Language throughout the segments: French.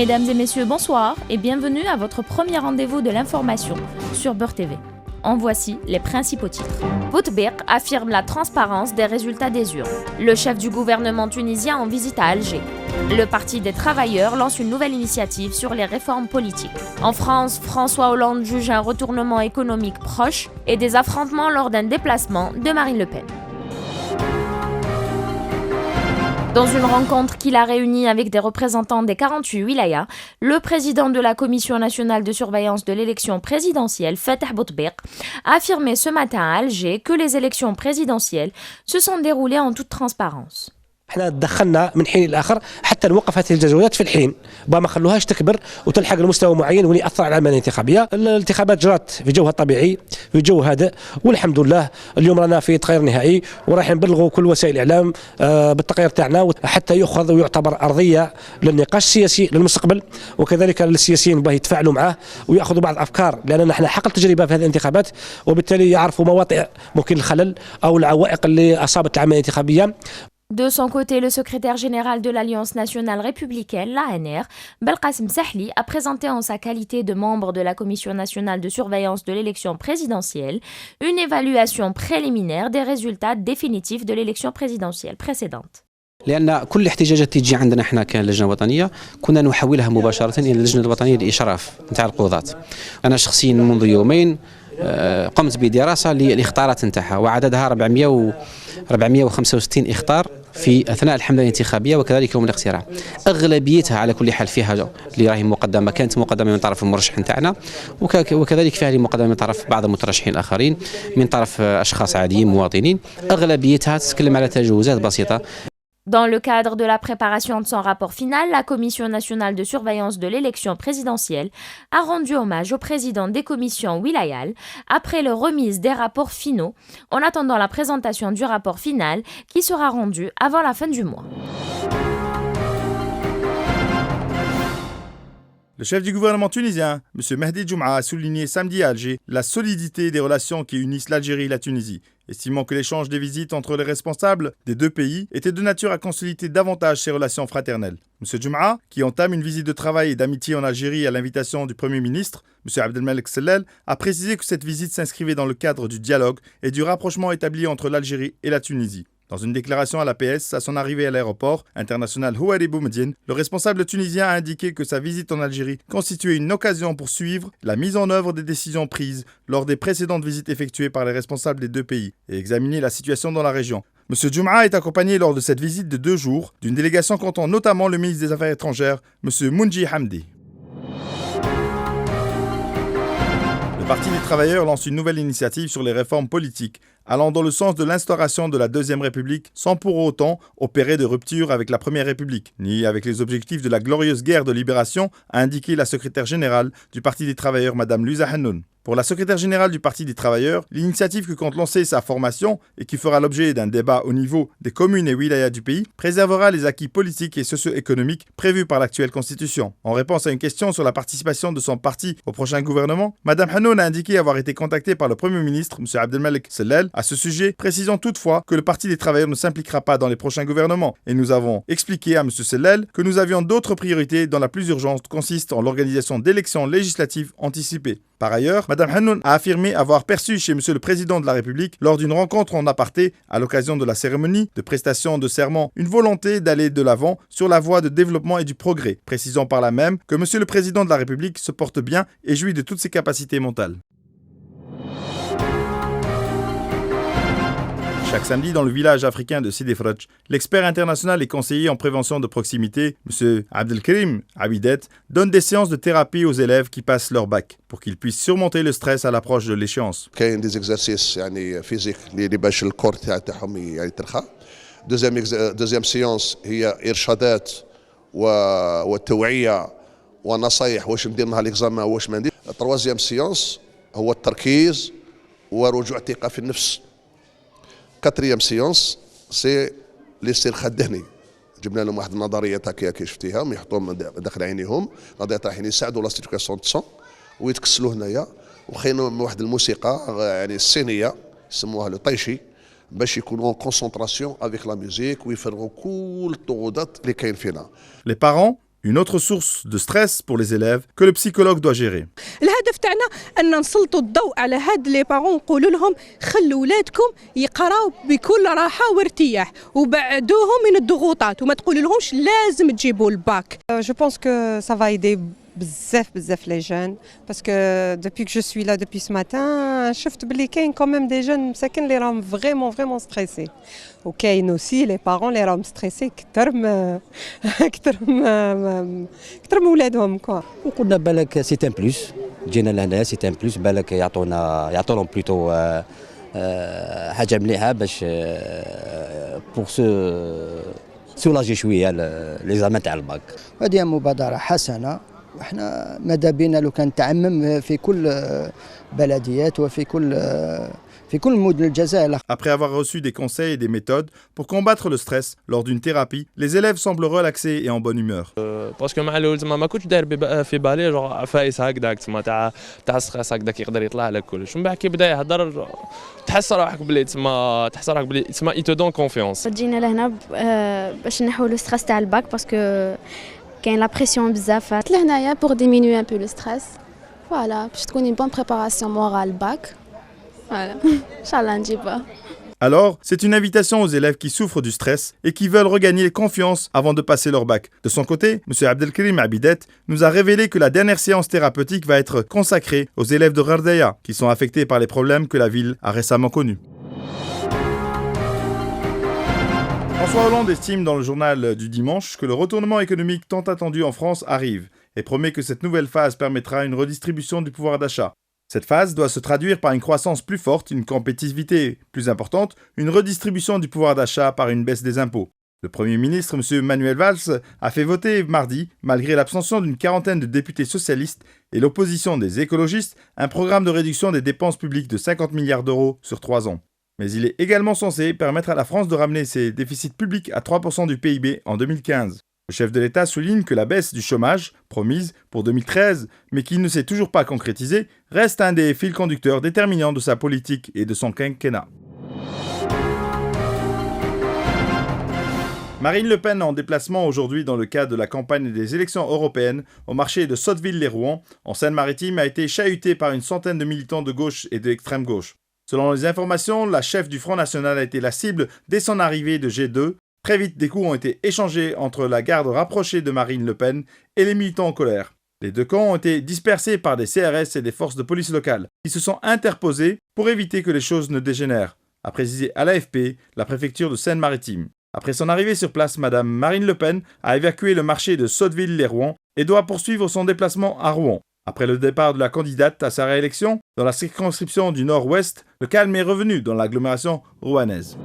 Mesdames et messieurs, bonsoir et bienvenue à votre premier rendez-vous de l'information sur Beurre TV. En voici les principaux titres. Bouteflika affirme la transparence des résultats des urnes. Le chef du gouvernement tunisien en visite à Alger. Le Parti des travailleurs lance une nouvelle initiative sur les réformes politiques. En France, François Hollande juge un retournement économique proche et des affrontements lors d'un déplacement de Marine Le Pen. Dans une rencontre qu'il a réunie avec des représentants des 48 wilayas, le président de la Commission nationale de surveillance de l'élection présidentielle, Fatah Bouteflika, a affirmé ce matin à Alger que les élections présidentielles se sont déroulées en toute transparence. احنا تدخلنا من حين لاخر حتى نوقف هذه التجاوزات في الحين ما خلوهاش تكبر وتلحق لمستوى معين واللي ياثر على العمليه الانتخابيه. الانتخابات جرت في جوها الطبيعي في جو هادئ والحمد لله اليوم رانا في تغيير نهائي وراح نبلغوا كل وسائل الاعلام بالتغيير تاعنا حتى يؤخذ ويعتبر ارضيه للنقاش السياسي للمستقبل وكذلك للسياسيين باه يتفاعلوا معه وياخذوا بعض الافكار لاننا نحن حقل تجربه في هذه الانتخابات وبالتالي يعرفوا مواطئ ممكن الخلل او العوائق اللي اصابت العمليه الانتخابيه. De son côté, le secrétaire général de l'Alliance nationale républicaine, l'ANR, Belkacem Sahli, a présenté en sa qualité de membre de la Commission nationale de surveillance de l'élection présidentielle une évaluation préliminaire des résultats définitifs de l'élection présidentielle précédente. لأن كل الاحتجاجات تيجي عندنا احنا كلجنة وطنية كنا نحولها مباشرة إلى اللجنة الوطنية للإشراف نتاع القضاة. أنا شخصيا منذ يومين قمت بدراسة للاختارات نتاعها وعددها 465 اختار في أثناء الحملة الانتخابية وكذلك يوم الاقتراع. أغلبيتها على كل حال فيها اللي راهي مقدمة كانت مقدمة من طرف المرشح نتاعنا وكذلك فيها مقدمة من طرف بعض المترشحين الآخرين من طرف أشخاص عاديين مواطنين. أغلبيتها تتكلم على تجاوزات بسيطة. Dans le cadre de la préparation de son rapport final, la Commission nationale de surveillance de l'élection présidentielle a rendu hommage au président des commissions wilayales après la remise des rapports finaux, en attendant la présentation du rapport final qui sera rendu avant la fin du mois. Le chef du gouvernement tunisien, M. Mehdi Djouma, a souligné samedi à Alger la solidité des relations qui unissent l'Algérie et la Tunisie, estimant que l'échange des visites entre les responsables des deux pays était de nature à consolider davantage ces relations fraternelles. M. Djouma, qui entame une visite de travail et d'amitié en Algérie à l'invitation du Premier ministre, M. Abdelmalek Sellel, a précisé que cette visite s'inscrivait dans le cadre du dialogue et du rapprochement établi entre l'Algérie et la Tunisie. Dans une déclaration à l'APS, à son arrivée à l'aéroport international Houari Boumediene, le responsable tunisien a indiqué que sa visite en Algérie constituait une occasion pour suivre la mise en œuvre des décisions prises lors des précédentes visites effectuées par les responsables des deux pays et examiner la situation dans la région. M. Djouma est accompagné lors de cette visite de 2 jours d'une délégation comptant notamment le ministre des Affaires étrangères, M. Mounji Hamdi. Le Parti des travailleurs lance une nouvelle initiative sur les réformes politiques, allant dans le sens de l'instauration de la Deuxième République sans pour autant opérer de rupture avec la Première République, ni avec les objectifs de la glorieuse guerre de libération, a indiqué la secrétaire générale du Parti des travailleurs, Mme Luza Hannoun. Pour la secrétaire générale du Parti des travailleurs, l'initiative que compte lancer sa formation et qui fera l'objet d'un débat au niveau des communes et wilayas du pays préservera les acquis politiques et socio-économiques prévus par l'actuelle constitution. En réponse à une question sur la participation de son parti au prochain gouvernement, Mme Hannoun a indiqué avoir été contactée par le Premier ministre, M. Abdelmalek Sellel, à ce sujet, précisant toutefois que le Parti des travailleurs ne s'impliquera pas dans les prochains gouvernements. Et nous avons expliqué à M. Sellel que nous avions d'autres priorités dont la plus urgente consiste en l'organisation d'élections législatives anticipées. Par ailleurs, Mme Hannoun a affirmé avoir perçu chez M. le Président de la République, lors d'une rencontre en aparté, à l'occasion de la cérémonie de prestation de serment, une volonté d'aller de l'avant sur la voie de développement et du progrès, précisant par là même que M. le Président de la République se porte bien et jouit de toutes ses capacités mentales. Chaque samedi, dans le village africain de Sidi Fradj, l'expert international et conseiller en prévention de proximité, M. Abdelkrim Abidet, donne des séances de thérapie aux élèves qui passent leur bac pour qu'ils puissent surmonter le stress à l'approche de l'échéance. كاين des exercices يعني physiques اللي باش الكور تاعهم يعني ترخى. Deuxième séance هي إرشادات والتوعية ونصايح واش ندير مع الإكزامان واش ما ندير. Troisième séance هو التركيز ورجوع ثقة في النفس. Quatrième séance, c'est الاسترخاء الذهني. جبنا لهم واحد النظريات هكايا كي شفتيهم يحطوهم داخل عينيهم، نظريات راح يساعدوا لا سيتيكاسيون دو ويتكسلوا هنايا وخينا واحد الموسيقى يعني الصينيه يسموها لو طايشي باش يكونوا كونسونطراسيون افيك لا ميوزيك ويفرغوا كل الضغوطات اللي كاين فينا. Les parents Une autre source de stress pour les élèves que le psychologue doit gérer. الهدف تاعنا ان نسلطوا الضوء على هاد لي بارون نقولوا لهم خلوا ولادكم يقراو بكل راحه وارتياح وبعدوهم من الضغوطات وما تقولوا لهمش لازم تجيبوا الباك. Je pense que ça va aider بزاف les jeunes parce que depuis que je suis là depuis ce matin شفت بلي كاين quand même des jeunes مساكن اللي راهم vraiment stressés وكاين aussi les parents اللي راهم stressés اكثر من ولادهم كوا. وقلنا بالك سي ان بلوس جينا لهنا سي ان بلوس بالك يعطونا بلوتو حاجه مليحه باش بور سولاجي شويه ليزامان تاع الباك. هذه مبادره حسنه احنا ماذا بينا لو كان تعمم في كل بلديات وفي كل مدن الجزائر. Après avoir reçu des conseils et des méthodes pour combattre le stress lors d'une thérapie, les élèves semblent relaxés et en bonne humeur. باسكو مع الاول ما كنتش داير في بالي جوغ فايس هكذاك تما تاع ستريس هكذاك يقدر يطلع لك كلش من بعد كي بدا يهضر تحس روحك بلي تما اي تو دون كونفيونس. جينا لهنا باش نحو لو ستريس تاع الباك باسكو كاين لا بريسيون بزاف لهنايا بور ديمينوي ان بو لو ستريس فوالا باش تكون اون بون بريباراسيون مورال باك فوالا ان شاء الله نجيبها. Alors, c'est une invitation aux élèves qui souffrent du stress et qui veulent regagner confiance avant de passer leur bac. De son côté, M. Abdelkrim Abidet nous a révélé que la dernière séance thérapeutique va être consacrée aux élèves de Ghardeya, qui sont affectés par les problèmes que la ville a récemment connus. François Hollande estime dans le journal du dimanche que le retournement économique tant attendu en France arrive et promet que cette nouvelle phase permettra une redistribution du pouvoir d'achat. Cette phase doit se traduire par une croissance plus forte, une compétitivité plus importante, une redistribution du pouvoir d'achat par une baisse des impôts. Le Premier ministre, M. Manuel Valls, a fait voter mardi, malgré l'abstention d'une quarantaine de députés socialistes et l'opposition des écologistes, un programme de réduction des dépenses publiques de 50 milliards d'euros sur 3 ans. Mais il est également censé permettre à la France de ramener ses déficits publics à 3% du PIB en 2015. Le chef de l'État souligne que la baisse du chômage, promise pour 2013, mais qui ne s'est toujours pas concrétisée, reste un des fils conducteurs déterminants de sa politique et de son quinquennat. Marine Le Pen en déplacement aujourd'hui dans le cadre de la campagne des élections européennes au marché de Sotteville-les-Rouen, en Seine-Maritime, a été chahutée par une centaine de militants de gauche et de l'extrême gauche. Selon les informations, la chef du Front National a été la cible dès son arrivée de G2. Très vite, des coups ont été échangés entre la garde rapprochée de Marine Le Pen et les militants en colère. Les deux camps ont été dispersés par des CRS et des forces de police locales, qui se sont interposés pour éviter que les choses ne dégénèrent, a précisé à l'AFP la préfecture de Seine-Maritime. Après son arrivée sur place, Madame Marine Le Pen a évacué le marché de Sotteville-les-Rouen et doit poursuivre son déplacement à Rouen. Après le départ de la candidate à sa réélection, dans la circonscription du Nord-Ouest, le calme est revenu dans l'agglomération rouennaise.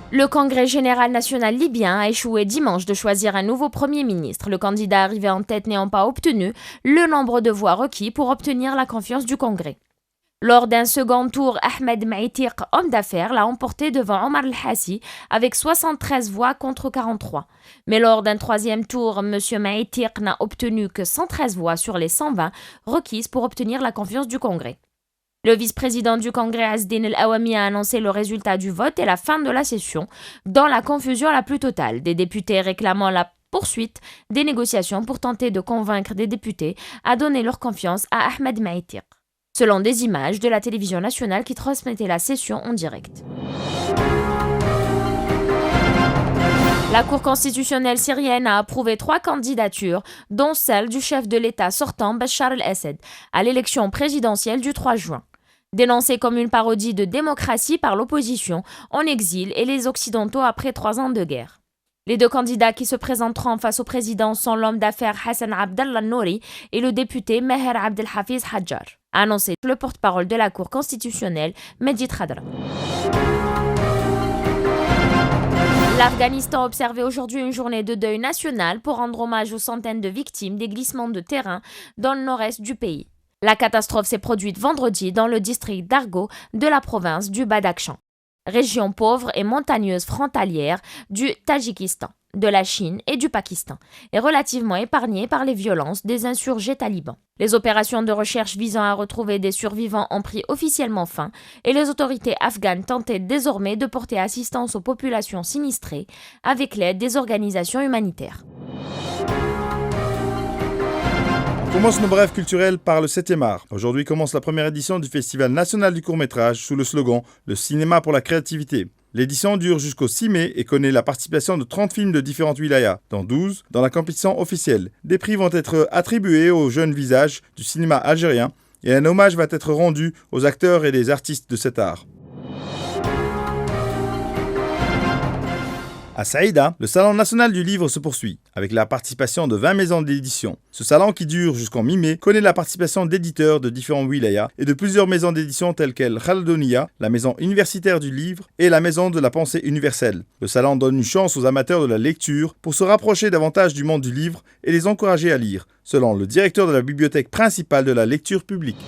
Le Congrès général national libyen a échoué dimanche de choisir un nouveau Premier ministre. Le candidat arrivé en tête n'ayant pas obtenu le nombre de voix requis pour obtenir la confiance du Congrès. Lors d'un second tour, Ahmed Maïtiq, homme d'affaires, l'a emporté devant Omar El-Hassi avec 73 voix contre 43. Mais lors d'un troisième tour, M. Maïtiq n'a obtenu que 113 voix sur les 120 requises pour obtenir la confiance du Congrès. Le vice-président du Congrès, Azdine El-Awami, a annoncé le résultat du vote et la fin de la session, dans la confusion la plus totale, des députés réclamant la poursuite des négociations pour tenter de convaincre des députés à donner leur confiance à Ahmed Maïtiq, selon des images de la télévision nationale qui transmettait la session en direct. La Cour constitutionnelle syrienne a approuvé 3 candidatures, dont celle du chef de l'État sortant Bachar el-Assad, à l'élection présidentielle du 3 juin. Dénoncée comme une parodie de démocratie par l'opposition en exil et les Occidentaux après 3 ans de guerre. Les 2 candidats qui se présenteront face au président sont l'homme d'affaires Hassan Abdallah Nouri et le député Meher Abdelhafiz Hadjar, a annoncé le porte-parole de la Cour constitutionnelle, Mehdi Khadra. L'Afghanistan a observé aujourd'hui une journée de deuil national pour rendre hommage aux centaines de victimes des glissements de terrain dans le nord-est du pays. La catastrophe s'est produite vendredi dans le district d'Argo de la province du Badakhshan, région pauvre et montagneuse frontalière du Tadjikistan. de la Chine et du Pakistan, et relativement épargné par les violences des insurgés talibans. Les opérations de recherche visant à retrouver des survivants ont pris officiellement fin et les autorités afghanes tentaient désormais de porter assistance aux populations sinistrées avec l'aide des organisations humanitaires. On commence nos brèves culturelles par le 7e art. Aujourd'hui commence la première édition du Festival national du court-métrage sous le slogan « Le cinéma pour la créativité ». L'édition dure jusqu'au 6 mai et connaît la participation de 30 films de différentes wilayas, dont 12 dans la compétition officielle. Des prix vont être attribués aux jeunes visages du cinéma algérien et un hommage va être rendu aux acteurs et les artistes de cet art. À Saïda, le Salon national du livre se poursuit, avec la participation de 20 maisons d'édition. Ce salon, qui dure jusqu'en mi-mai, connaît la participation d'éditeurs de différents wilayas et de plusieurs maisons d'édition telles qu'El Khaldonia, la maison universitaire du livre et la maison de la pensée universelle. Le salon donne une chance aux amateurs de la lecture pour se rapprocher davantage du monde du livre et les encourager à lire, selon le directeur de la bibliothèque principale de la lecture publique.